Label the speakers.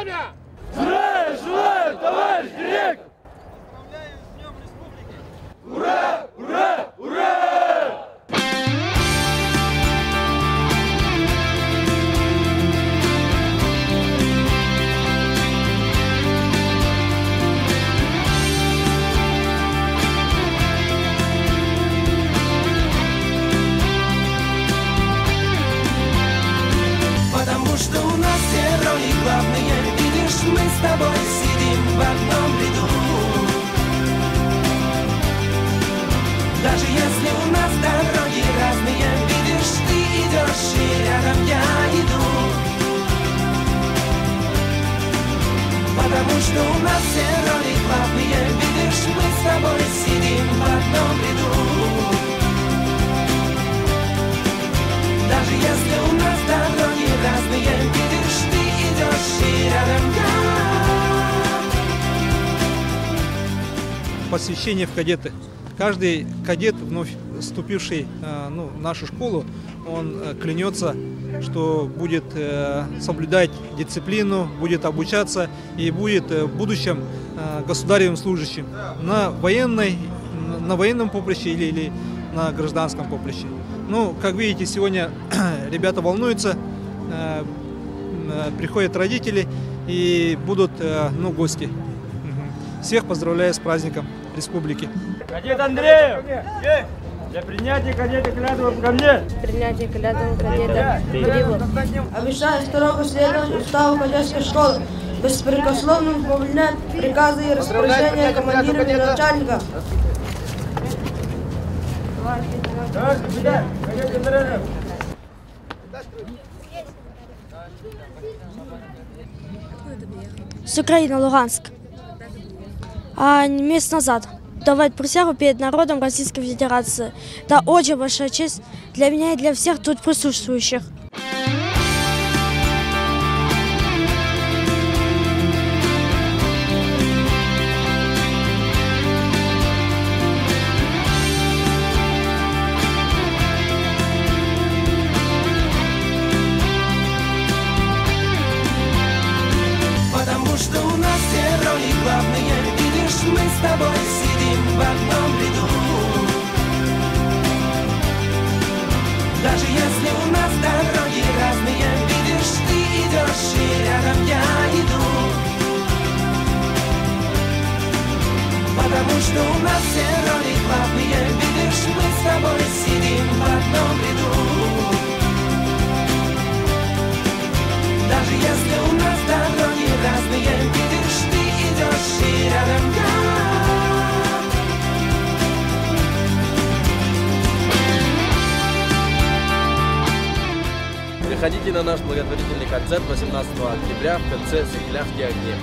Speaker 1: время!
Speaker 2: Здравия желаю, товарищ директор!
Speaker 1: Поздравляю с Днем Республики!
Speaker 2: Ура! Ура! Ура!
Speaker 3: Потому что у нас герои главные, видишь, мы с тобой сидим в одном ряду. Даже если у нас дороги разные, видишь, ты идешь и рядом я иду. Потому что у нас герои главные, видишь, мы с тобой сидим в одном ряду. Даже если у нас дороги разные, видишь, ты идешь и рядом я.
Speaker 4: Посвящение в кадеты. Каждый кадет, вновь вступивший в нашу школу, он клянется, что будет соблюдать дисциплину, будет обучаться и будет в будущем государевым служащим на военном поприще или на гражданском поприще. Ну, как видите, сегодня ребята волнуются, приходят родители и будут гости. Всех поздравляю с праздником Республики.
Speaker 2: Кадет Андреев! Для принятия кадета клятвы ко мне!
Speaker 5: Принятие клятвы кадета Гриву. Обещаю строго следовать уставу кадетской школы, беспрекословно выполнять приказы и распоряжения командира и начальника.
Speaker 6: С Украины, Луганск. Месяц назад. Давать присягу перед народом Российской Федерации. Это очень большая честь для меня и для всех тут присутствующих.
Speaker 3: Потому что у нас герои главные, видишь, мы с тобой сидим в одном ряду. Даже если у нас дороги разные, видишь, ты идешь и рядом я иду. Потому что у нас герои главные, видишь, мы с тобой сидим в одном ряду. Даже если у нас дороги разные, видишь, ты идешь и рядом я.
Speaker 7: Приходите на наш благотворительный концерт 18 октября в КЦ «Сыклявские огни».